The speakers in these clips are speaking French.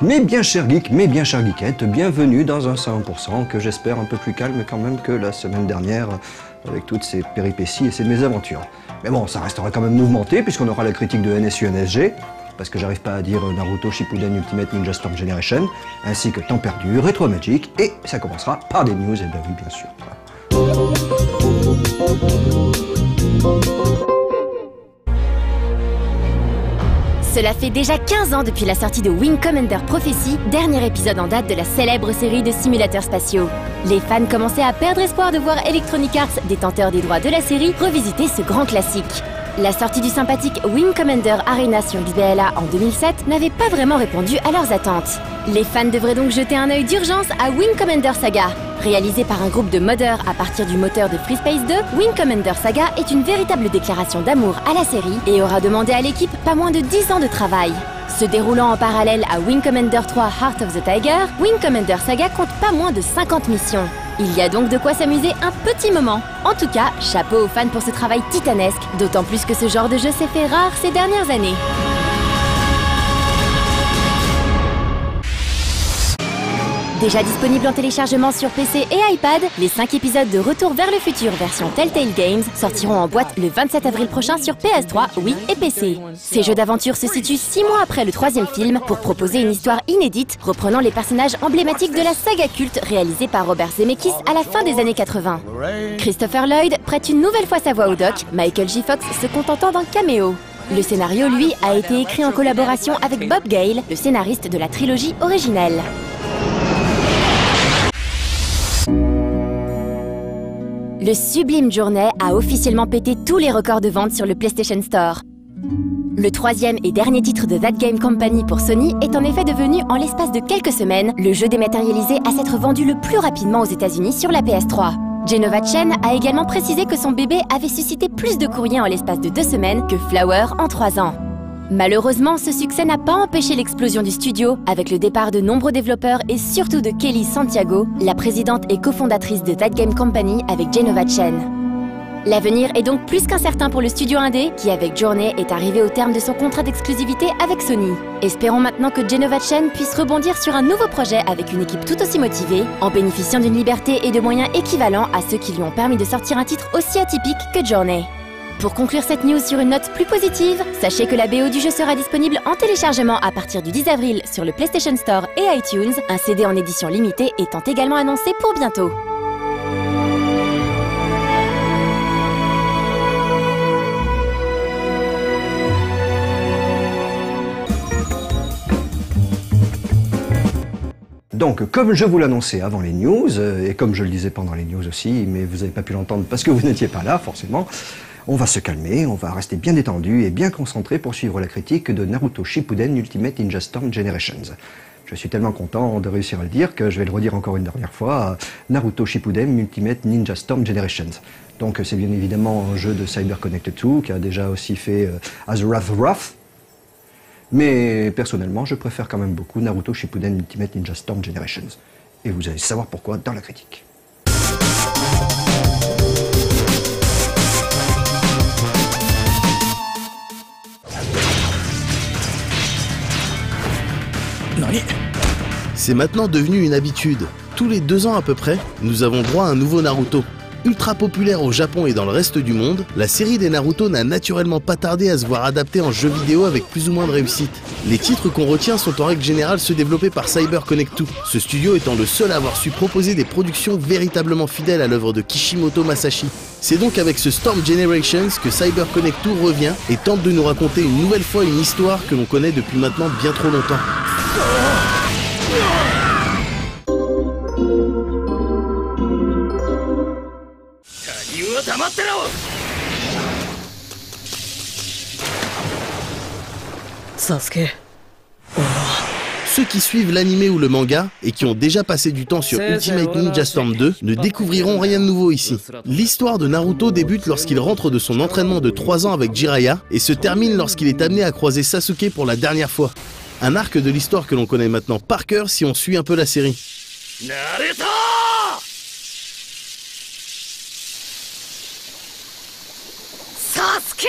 Mes bien chers geeks, mes bien chères geekettes, bienvenue dans un 100% que j'espère un peu plus calme quand même que la semaine dernière avec toutes ces péripéties et ces mésaventures. Mais bon, ça restera quand même mouvementé puisqu'on aura la critique de NSU NSG, parce que j'arrive pas à dire Naruto Shippuden Ultimate Ninja Storm Generation, ainsi que Temps Perdu, Retro Magic, et ça commencera par des news, et bien oui, bien sûr. Cela fait déjà 15 ans depuis la sortie de Wing Commander Prophecy, dernier épisode en date de la célèbre série de simulateurs spatiaux. Les fans commençaient à perdre espoir de voir Electronic Arts, détenteur des droits de la série, revisiter ce grand classique. La sortie du sympathique Wing Commander Arena sur XBLA en 2007 n'avait pas vraiment répondu à leurs attentes. Les fans devraient donc jeter un œil d'urgence à Wing Commander Saga. Réalisé par un groupe de modeurs à partir du moteur de Free Space 2, Wing Commander Saga est une véritable déclaration d'amour à la série et aura demandé à l'équipe pas moins de 10 ans de travail. Se déroulant en parallèle à Wing Commander 3 Heart of the Tiger, Wing Commander Saga compte pas moins de 50 missions. Il y a donc de quoi s'amuser un petit moment. En tout cas, chapeau aux fans pour ce travail titanesque, d'autant plus que ce genre de jeu s'est fait rare ces dernières années. Déjà disponible en téléchargement sur PC et iPad, les 5 épisodes de Retour vers le futur version Telltale Games sortiront en boîte le 27 avril prochain sur PS3, Wii et PC. Ces jeux d'aventure se situent 6 mois après le 3e film pour proposer une histoire inédite reprenant les personnages emblématiques de la saga culte réalisée par Robert Zemeckis à la fin des années 80. Christopher Lloyd prête une nouvelle fois sa voix au Doc, Michael J. Fox se contentant d'un caméo. Le scénario, lui, a été écrit en collaboration avec Bob Gale, le scénariste de la trilogie originelle. Le sublime Journey a officiellement pété tous les records de vente sur le PlayStation Store. Le 3e et dernier titre de That Game Company pour Sony est en effet devenu, en l'espace de quelques semaines, le jeu dématérialisé à s'être vendu le plus rapidement aux États-Unis sur la PS3. Genova Chen a également précisé que son bébé avait suscité plus de courriers en l'espace de 2 semaines que Flower en 3 ans. Malheureusement, ce succès n'a pas empêché l'explosion du studio, avec le départ de nombreux développeurs et surtout de Kelly Santiago, la présidente et cofondatrice de That Game Company avec Genova Chen. L'avenir est donc plus qu'incertain pour le studio indé, qui avec Journey est arrivé au terme de son contrat d'exclusivité avec Sony. Espérons maintenant que Genova Chen puisse rebondir sur un nouveau projet avec une équipe tout aussi motivée, en bénéficiant d'une liberté et de moyens équivalents à ceux qui lui ont permis de sortir un titre aussi atypique que Journey. Pour conclure cette news sur une note plus positive, sachez que la BO du jeu sera disponible en téléchargement à partir du 10 avril sur le PlayStation Store et iTunes, un CD en édition limitée étant également annoncé pour bientôt. Donc, comme je vous l'annonçais avant les news, et comme je le disais pendant les news aussi, mais vous n'avez pas pu l'entendre parce que vous n'étiez pas là, forcément, on va se calmer, on va rester bien détendu et bien concentré pour suivre la critique de Naruto Shippuden Ultimate Ninja Storm Generations. Je suis tellement content de réussir à le dire que je vais le redire encore une dernière fois, Naruto Shippuden Ultimate Ninja Storm Generations. Donc c'est bien évidemment un jeu de CyberConnect 2 qui a déjà aussi fait Azeroth Wrath. Mais personnellement, je préfère quand même beaucoup Naruto Shippuden Ultimate Ninja Storm Generations. Et vous allez savoir pourquoi dans la critique. C'est maintenant devenu une habitude. Tous les 2 ans à peu près, nous avons droit à un nouveau Naruto. Ultra populaire au Japon et dans le reste du monde, la série des Naruto n'a naturellement pas tardé à se voir adaptée en jeu vidéo avec plus ou moins de réussite. Les titres qu'on retient sont en règle générale ceux développés par CyberConnect 2, ce studio étant le seul à avoir su proposer des productions véritablement fidèles à l'œuvre de Kishimoto Masashi. C'est donc avec ce Storm Generations que CyberConnect 2 revient et tente de nous raconter une nouvelle fois une histoire que l'on connaît depuis maintenant bien trop longtemps. Sasuke. Ceux qui suivent l'anime ou le manga et qui ont déjà passé du temps sur Ultimate Ninja Storm 2 ne découvriront rien de nouveau ici. L'histoire de Naruto débute lorsqu'il rentre de son entraînement de 3 ans avec Jiraiya et se termine lorsqu'il est amené à croiser Sasuke pour la dernière fois. un arc de l'histoire que l'on connaît maintenant par cœur si on suit un peu la série. Naruto! Sasuke!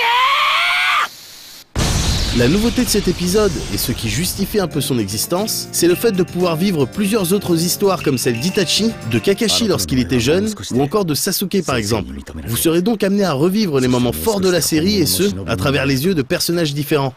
La nouveauté de cet épisode, et ce qui justifie un peu son existence, c'est le fait de pouvoir vivre plusieurs autres histoires comme celle d'Itachi, de Kakashi lorsqu'il était jeune, ou encore de Sasuke par exemple. Vous serez donc amené à revivre les moments forts de la série, et ce, à travers les yeux de personnages différents.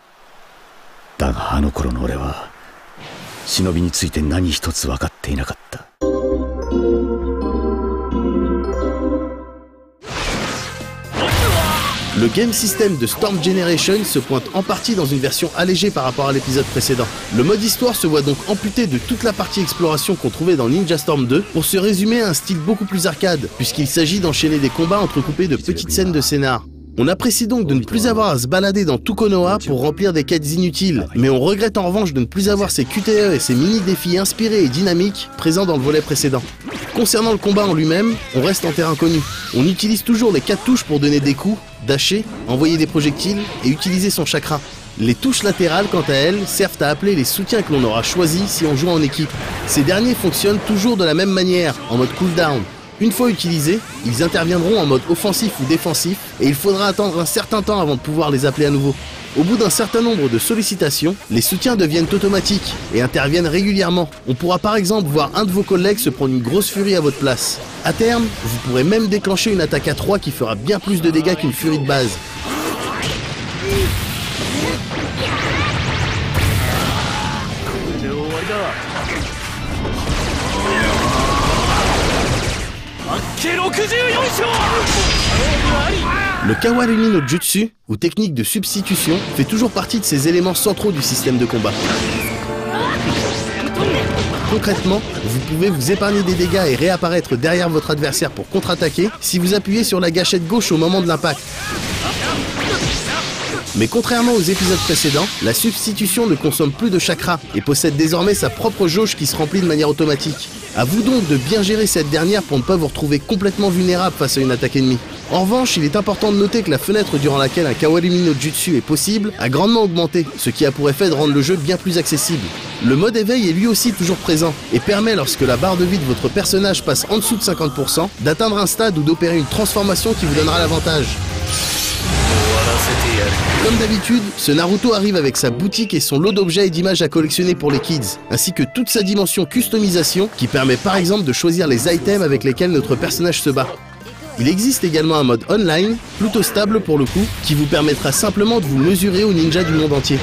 Le game system de Storm Generation se pointe en partie dans une version allégée par rapport à l'épisode précédent. Le mode histoire se voit donc amputé de toute la partie exploration qu'on trouvait dans Ninja Storm 2 pour se résumer à un style beaucoup plus arcade, puisqu'il s'agit d'enchaîner des combats entrecoupés de petites scènes de scénar. On apprécie donc de ne plus avoir à se balader dans tout Konoha pour remplir des quêtes inutiles, mais on regrette en revanche de ne plus avoir ces QTE et ces mini-défis inspirés et dynamiques présents dans le volet précédent. Concernant le combat en lui-même, on reste en terrain connu. On utilise toujours les 4 touches pour donner des coups, dasher, envoyer des projectiles et utiliser son chakra. Les touches latérales, quant à elles, servent à appeler les soutiens que l'on aura choisis si on joue en équipe. Ces derniers fonctionnent toujours de la même manière, en mode cooldown. Une fois utilisés, ils interviendront en mode offensif ou défensif et il faudra attendre un certain temps avant de pouvoir les appeler à nouveau. Au bout d'un certain nombre de sollicitations, les soutiens deviennent automatiques et interviennent régulièrement. On pourra par exemple voir un de vos collègues se prendre une grosse furie à votre place. À terme, vous pourrez même déclencher une attaque à 3 qui fera bien plus de dégâts qu'une furie de base. Le Kawarimi no Jutsu, ou technique de substitution, fait toujours partie de ces éléments centraux du système de combat. Concrètement, vous pouvez vous épargner des dégâts et réapparaître derrière votre adversaire pour contre-attaquer si vous appuyez sur la gâchette gauche au moment de l'impact. Mais contrairement aux épisodes précédents, la substitution ne consomme plus de chakra et possède désormais sa propre jauge qui se remplit de manière automatique. A vous donc de bien gérer cette dernière pour ne pas vous retrouver complètement vulnérable face à une attaque ennemie. En revanche, il est important de noter que la fenêtre durant laquelle un Kawarimi no Jutsu est possible a grandement augmenté, ce qui a pour effet de rendre le jeu bien plus accessible. Le mode éveil est lui aussi toujours présent et permet, lorsque la barre de vie de votre personnage passe en dessous de 50%, d'atteindre un stade ou d'opérer une transformation qui vous donnera l'avantage. Comme d'habitude, ce Naruto arrive avec sa boutique et son lot d'objets et d'images à collectionner pour les kids, ainsi que toute sa dimension customisation qui permet par exemple de choisir les items avec lesquels notre personnage se bat. Il existe également un mode online, plutôt stable pour le coup, qui vous permettra simplement de vous mesurer aux ninjas du monde entier.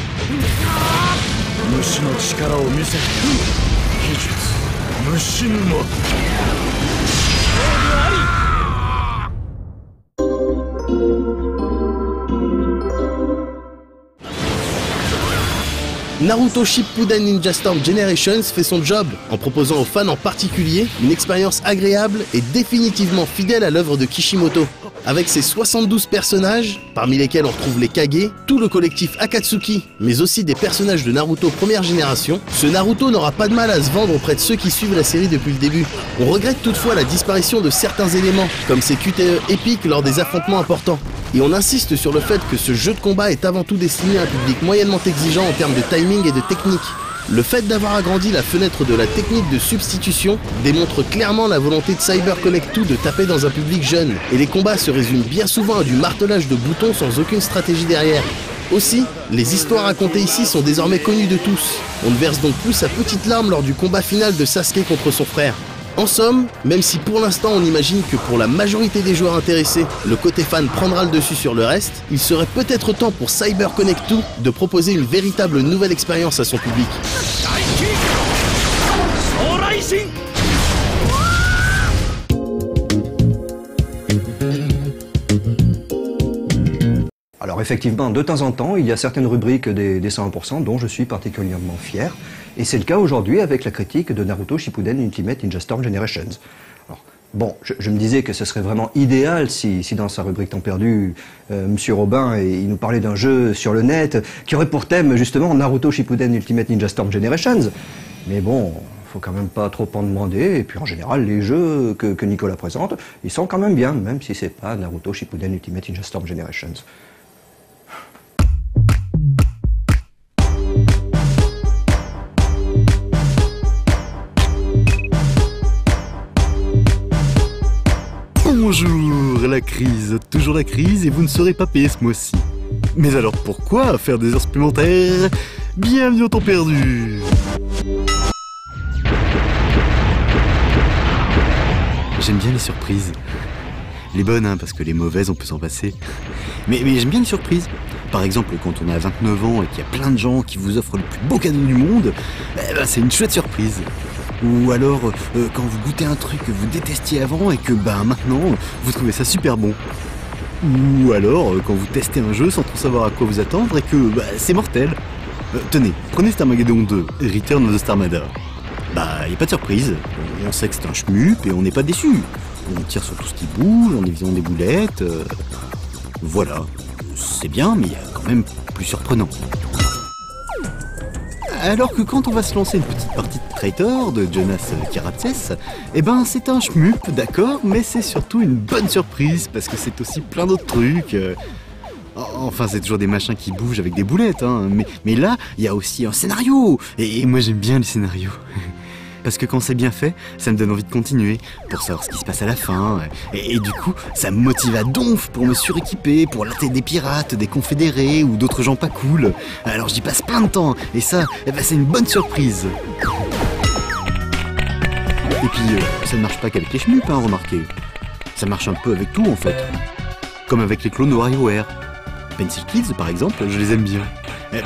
Naruto Shippuden Ninja Storm Generations fait son job en proposant aux fans en particulier une expérience agréable et définitivement fidèle à l'œuvre de Kishimoto. Avec ses 72 personnages, parmi lesquels on retrouve les Kage, tout le collectif Akatsuki, mais aussi des personnages de Naruto première génération, ce Naruto n'aura pas de mal à se vendre auprès de ceux qui suivent la série depuis le début. On regrette toutefois la disparition de certains éléments, comme ces QTE épiques lors des affrontements importants. Et on insiste sur le fait que ce jeu de combat est avant tout destiné à un public moyennement exigeant en termes de timing et de technique. Le fait d'avoir agrandi la fenêtre de la technique de substitution démontre clairement la volonté de CyberConnect 2 de taper dans un public jeune, et les combats se résument bien souvent à du martelage de boutons sans aucune stratégie derrière. Aussi, les histoires racontées ici sont désormais connues de tous. On ne verse donc plus sa petite larme lors du combat final de Sasuke contre son frère. En somme, même si pour l'instant on imagine que pour la majorité des joueurs intéressés, le côté fan prendra le dessus sur le reste, il serait peut-être temps pour CyberConnect 2 de proposer une véritable nouvelle expérience à son public. Alors effectivement, de temps en temps, il y a certaines rubriques des 100% dont je suis particulièrement fier. Et c'est le cas aujourd'hui avec la critique de Naruto Shippuden Ultimate Ninja Storm Generations. Alors, bon, je me disais que ce serait vraiment idéal si dans sa rubrique Temps perdu, Monsieur Robin, il nous parlait d'un jeu sur le net qui aurait pour thème justement Naruto Shippuden Ultimate Ninja Storm Generations. Mais bon, faut quand même pas trop en demander. Et puis en général, les jeux que Nicolas présente, ils sont quand même bien, même si c'est pas Naruto Shippuden Ultimate Ninja Storm Generations. Bonjour, la crise, toujours la crise et vous ne serez pas payé ce mois-ci. Mais alors pourquoi faire des heures supplémentaires? Bienvenue au temps perdu. J'aime bien les surprises. Les bonnes, hein, parce que les mauvaises, on peut s'en passer. Mais j'aime bien les surprises. Par exemple, quand on a 29 ans et qu'il y a plein de gens qui vous offrent le plus beau cadeau du monde, c'est une chouette surprise. Ou alors, quand vous goûtez un truc que vous détestiez avant et que maintenant, vous trouvez ça super bon. Ou alors, quand vous testez un jeu sans trop savoir à quoi vous attendre et que c'est mortel. Tenez, prenez Starmageddon 2, Return of the Starmada. Y a pas de surprise, on sait que c'est un shmup et on n'est pas déçu. On tire sur tout ce qui bouge, en évitant des boulettes. Voilà, c'est bien, mais il y a quand même plus surprenant. Alors que quand on va se lancer une petite partie de Traitor de Jonas Karatzes, c'est un shmup, d'accord, mais c'est surtout une bonne surprise parce que c'est aussi plein d'autres trucs. Enfin, c'est toujours des machins qui bougent avec des boulettes, hein, mais là, il y a aussi un scénario. Et moi, j'aime bien les scénarios. Parce que quand c'est bien fait, ça me donne envie de continuer, pour savoir ce qui se passe à la fin. Et du coup, ça me motive à donf pour me suréquiper, pour latter des pirates, des confédérés ou d'autres gens pas cool. Alors j'y passe plein de temps, et ça, c'est une bonne surprise. Et puis, ça ne marche pas qu'avec les shmups, hein, remarquez. Ça marche un peu avec tout, en fait. Comme avec les clones de WarioWare. Pencil Kids, par exemple, je les aime bien.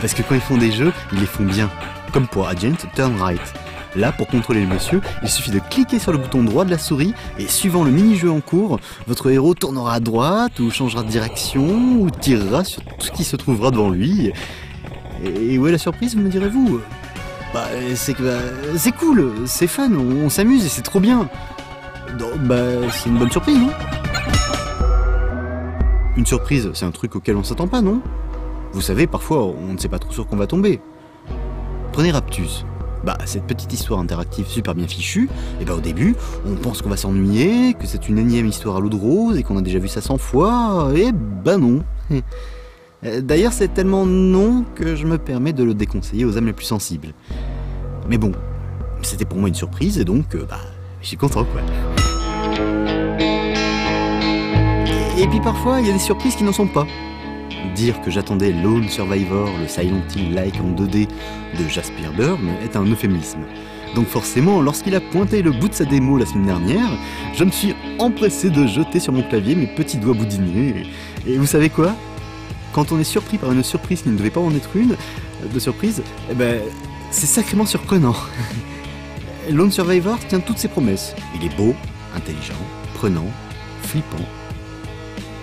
Parce que quand ils font des jeux, ils les font bien. Comme pour Agent Turn Right. Là, pour contrôler le monsieur, il suffit de cliquer sur le bouton droit de la souris et suivant le mini-jeu en cours, votre héros tournera à droite ou changera de direction ou tirera sur tout ce qui se trouvera devant lui. Et où est la surprise, me direz-vous? C'est cool, c'est fun, on s'amuse et c'est trop bien. C'est une bonne surprise, non? Une surprise, c'est un truc auquel on s'attend pas, non? Vous savez, parfois, on ne sait pas trop sur qu'on va tomber. Prenez Raptus. Cette petite histoire interactive super bien fichue, au début, on pense qu'on va s'ennuyer, que c'est une énième histoire à l'eau de rose et qu'on a déjà vu ça 100 fois, et non. D'ailleurs, c'est tellement non que je me permets de le déconseiller aux âmes les plus sensibles. Mais bon, c'était pour moi une surprise et donc, je suis content, quoi. Et puis parfois, il y a des surprises qui n'en sont pas. Dire que j'attendais Lone Survivor, le Silent Hill-like en 2D de Jasper Byrne est un euphémisme. Donc forcément, lorsqu'il a pointé le bout de sa démo la semaine dernière, je me suis empressé de jeter sur mon clavier mes petits doigts boudinés. Et vous savez quoi? Quand on est surpris par une surprise qui ne devait pas en être une, de surprise, c'est sacrément surprenant. Lone Survivor tient toutes ses promesses. Il est beau, intelligent, prenant, flippant.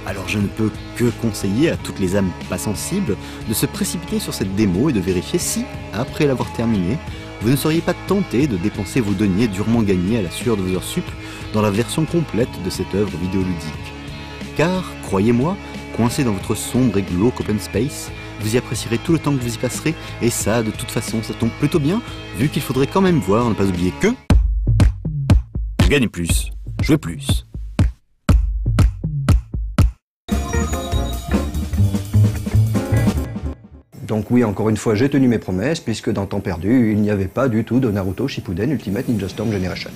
Alors je ne peux que conseiller à toutes les âmes pas sensibles de se précipiter sur cette démo et de vérifier si, après l'avoir terminée, vous ne seriez pas tenté de dépenser vos deniers durement gagnés à la sueur de vos heures sup dans la version complète de cette œuvre vidéoludique. Car, croyez-moi, coincé dans votre sombre et glauque open space, vous y apprécierez tout le temps que vous y passerez, et ça, de toute façon, ça tombe plutôt bien, vu qu'il faudrait quand même voir, ne pas oublier que... Gagnez plus, jouez plus. Donc oui, encore une fois, j'ai tenu mes promesses, puisque dans Temps perdu, il n'y avait pas du tout de Naruto Shippuden Ultimate Ninja Storm Generations.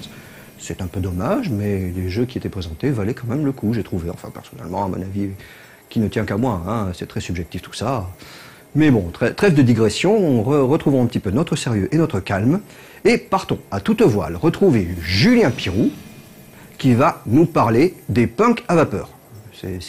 C'est un peu dommage, mais les jeux qui étaient présentés valaient quand même le coup, j'ai trouvé. Enfin, personnellement, à mon avis, qui ne tient qu'à moi, hein, c'est très subjectif tout ça. Mais bon, trêve de digression, retrouvons un petit peu notre sérieux et notre calme, et partons à toute voile retrouver Julien Pirou, qui va nous parler des punks à vapeur.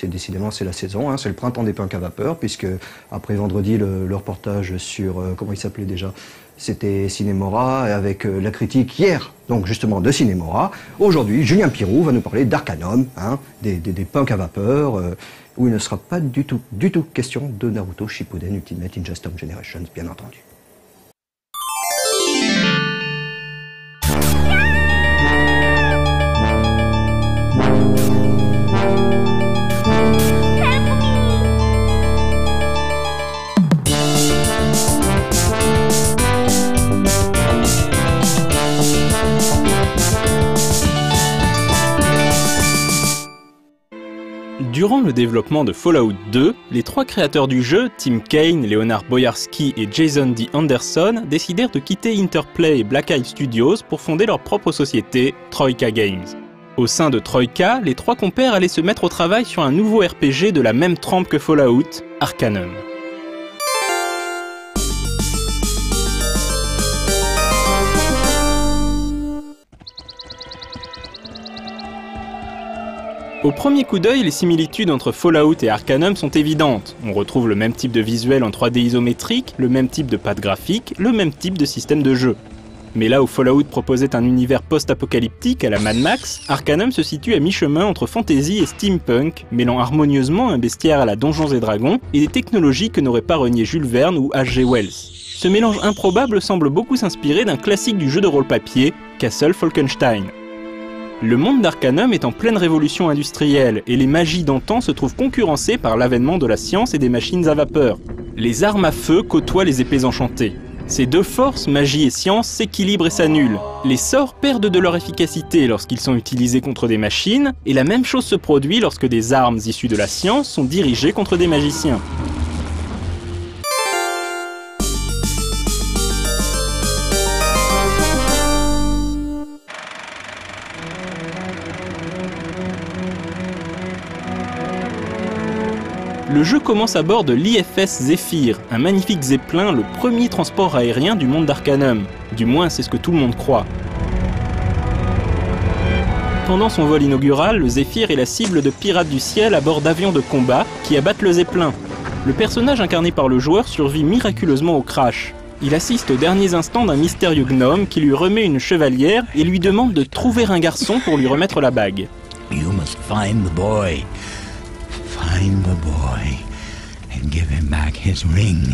Décidément, c'est la saison, hein, c'est le printemps des punks à vapeur, puisque après vendredi, le reportage sur, comment il s'appelait déjà, c'était Cinémora, avec la critique hier, donc justement de Cinémora. Aujourd'hui, Julien Pirou va nous parler d'Arcanum, hein, des punks à vapeur, où il ne sera pas du tout question de Naruto Shippuden Ultimate Ninja Storm Generations, bien entendu. Durant le développement de Fallout 2, les trois créateurs du jeu, Tim Kaine, Leonard Boyarsky et Jason D. Anderson, décidèrent de quitter Interplay et Black Isle Studios pour fonder leur propre société, Troika Games. Au sein de Troika, les trois compères allaient se mettre au travail sur un nouveau RPG de la même trempe que Fallout, Arcanum. Au premier coup d'œil, les similitudes entre Fallout et Arcanum sont évidentes. On retrouve le même type de visuel en 3D isométrique, le même type de patte graphique, le même type de système de jeu. Mais là où Fallout proposait un univers post-apocalyptique à la Mad Max, Arcanum se situe à mi-chemin entre fantasy et steampunk, mêlant harmonieusement un bestiaire à la Donjons et Dragons et des technologies que n'auraient pas renié Jules Verne ou H.G. Wells. Ce mélange improbable semble beaucoup s'inspirer d'un classique du jeu de rôle papier, Castle Falkenstein. Le monde d'Arcanum est en pleine révolution industrielle, et les magies d'antan se trouvent concurrencées par l'avènement de la science et des machines à vapeur. Les armes à feu côtoient les épées enchantées. Ces deux forces, magie et science, s'équilibrent et s'annulent. Les sorts perdent de leur efficacité lorsqu'ils sont utilisés contre des machines, et la même chose se produit lorsque des armes issues de la science sont dirigées contre des magiciens. Le jeu commence à bord de l'IFS Zephyr, un magnifique zeppelin, le premier transport aérien du monde d'Arcanum. Du moins, c'est ce que tout le monde croit. Pendant son vol inaugural, le Zephyr est la cible de pirates du ciel à bord d'avions de combat qui abattent le zeppelin. Le personnage incarné par le joueur survit miraculeusement au crash. Il assiste aux derniers instants d'un mystérieux gnome qui lui remet une chevalière et lui demande de trouver un garçon pour lui remettre la bague. You must find the boy. Find the boy and give him back his ring.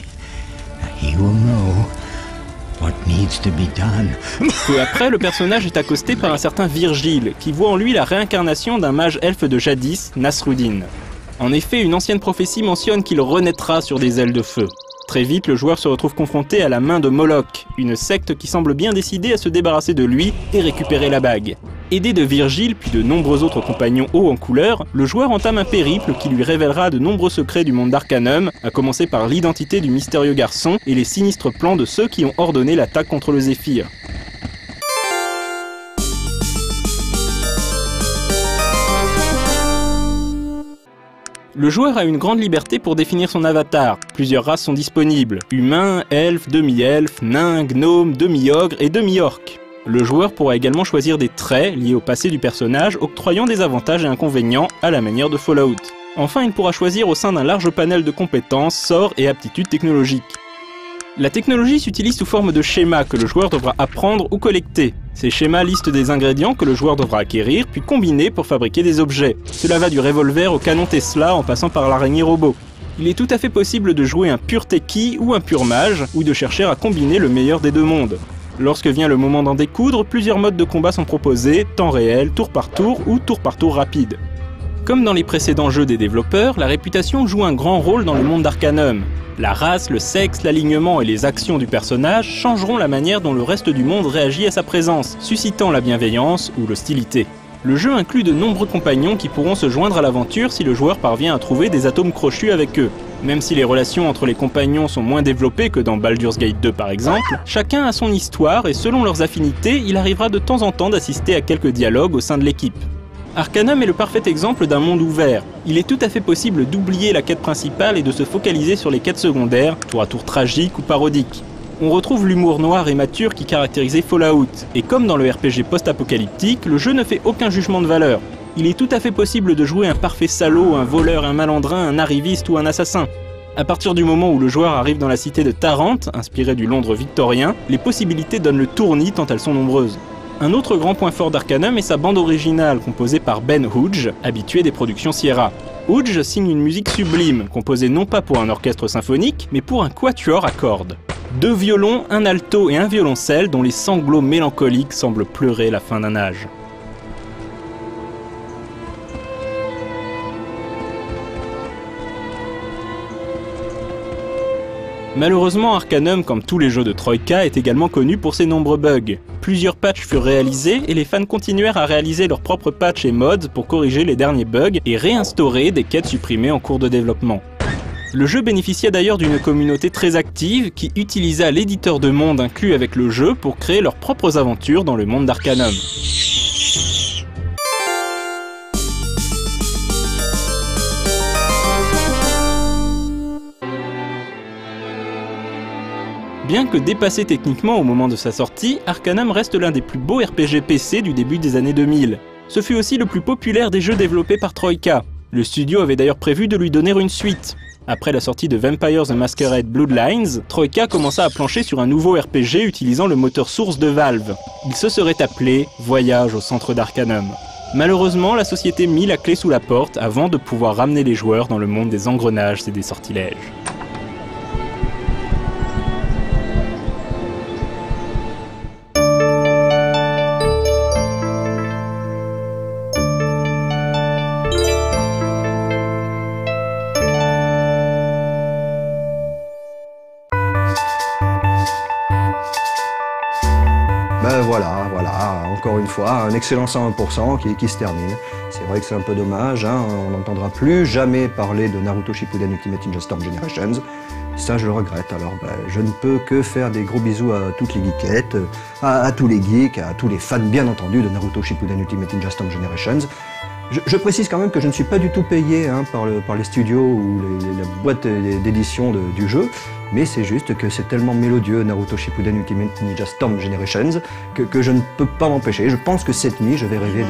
He will know what needs to be done. Peu après, le personnage est accosté par un certain Virgile, qui voit en lui la réincarnation d'un mage elfe de jadis, Nasruddin. En effet, une ancienne prophétie mentionne qu'il renaîtra sur des ailes de feu. Très vite, le joueur se retrouve confronté à la main de Moloch, une secte qui semble bien décidée à se débarrasser de lui et récupérer la bague. Aidé de Virgile puis de nombreux autres compagnons hauts en couleur, le joueur entame un périple qui lui révélera de nombreux secrets du monde d'Arcanum, à commencer par l'identité du mystérieux garçon et les sinistres plans de ceux qui ont ordonné l'attaque contre le Zéphyr. Le joueur a une grande liberté pour définir son avatar. Plusieurs races sont disponibles: humains, elfes, demi-elfes, nains, gnomes, demi-ogres et demi-orcs. Le joueur pourra également choisir des traits liés au passé du personnage, octroyant des avantages et inconvénients à la manière de Fallout. Enfin, il pourra choisir au sein d'un large panel de compétences, sorts et aptitudes technologiques. La technologie s'utilise sous forme de schémas que le joueur devra apprendre ou collecter. Ces schémas listent des ingrédients que le joueur devra acquérir puis combiner pour fabriquer des objets. Cela va du revolver au canon Tesla en passant par l'araignée robot. Il est tout à fait possible de jouer un pur techie ou un pur mage, ou de chercher à combiner le meilleur des deux mondes. Lorsque vient le moment d'en découdre, plusieurs modes de combat sont proposés, temps réel, tour par tour ou tour par tour rapide. Comme dans les précédents jeux des développeurs, la réputation joue un grand rôle dans le monde d'Arcanum. La race, le sexe, l'alignement et les actions du personnage changeront la manière dont le reste du monde réagit à sa présence, suscitant la bienveillance ou l'hostilité. Le jeu inclut de nombreux compagnons qui pourront se joindre à l'aventure si le joueur parvient à trouver des atomes crochus avec eux. Même si les relations entre les compagnons sont moins développées que dans Baldur's Gate 2 par exemple, chacun a son histoire et selon leurs affinités, il arrivera de temps en temps d'assister à quelques dialogues au sein de l'équipe. Arcanum est le parfait exemple d'un monde ouvert. Il est tout à fait possible d'oublier la quête principale et de se focaliser sur les quêtes secondaires, tour à tour tragiques ou parodiques. On retrouve l'humour noir et mature qui caractérisait Fallout, et comme dans le RPG post-apocalyptique, le jeu ne fait aucun jugement de valeur. Il est tout à fait possible de jouer un parfait salaud, un voleur, un malandrin, un arriviste ou un assassin. À partir du moment où le joueur arrive dans la cité de Tarrant, inspirée du Londres victorien, les possibilités donnent le tournis tant elles sont nombreuses. Un autre grand point fort d'Arcanum est sa bande originale, composée par Ben Hodge, habitué des productions Sierra. Hodge signe une musique sublime, composée non pas pour un orchestre symphonique, mais pour un quatuor à cordes. 2 violons, un alto et un violoncelle dont les sanglots mélancoliques semblent pleurer la fin d'un âge. Malheureusement, Arcanum, comme tous les jeux de Troika, est également connu pour ses nombreux bugs. Plusieurs patchs furent réalisés et les fans continuèrent à réaliser leurs propres patchs et mods pour corriger les derniers bugs et réinstaurer des quêtes supprimées en cours de développement. Le jeu bénéficiait d'ailleurs d'une communauté très active qui utilisa l'éditeur de monde inclus avec le jeu pour créer leurs propres aventures dans le monde d'Arcanum. Bien que dépassé techniquement au moment de sa sortie, Arcanum reste l'un des plus beaux RPG PC du début des années 2000. Ce fut aussi le plus populaire des jeux développés par Troika. Le studio avait d'ailleurs prévu de lui donner une suite. Après la sortie de Vampire the Masquerade Bloodlines, Troika commença à plancher sur un nouveau RPG utilisant le moteur source de Valve. Il se serait appelé Voyage au centre d'Arcanum. Malheureusement, la société mit la clé sous la porte avant de pouvoir ramener les joueurs dans le monde des engrenages et des sortilèges. Ben voilà, encore une fois, un excellent 101% qui se termine. C'est vrai que c'est un peu dommage, hein, on n'entendra plus jamais parler de Naruto Shippuden Ultimate Ninja Storm Generations. Ça, je le regrette. Alors, je ne peux que faire des gros bisous à toutes les geekettes, à tous les geeks, à tous les fans, bien entendu, de Naruto Shippuden Ultimate Ninja Storm Generations. Je précise quand même que je ne suis pas du tout payé par les studios ou la boîte d'édition du jeu, mais c'est juste que c'est tellement mélodieux, Naruto Shippuden Ultimate Ninja Storm Generations, que je ne peux pas m'empêcher. Je pense que cette nuit, je vais rêver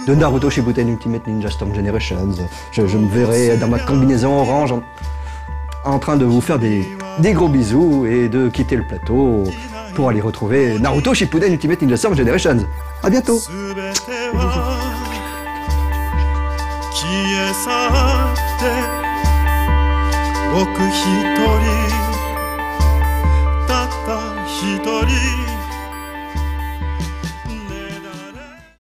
de Naruto Shippuden Ultimate Ninja Storm Generations. Je me verrai dans ma combinaison orange en train de vous faire des gros bisous et de quitter le plateau pour aller retrouver Naruto Shippuden Ultimate Ninja Storm Generations. À bientôt. 消え去って僕一人たった一人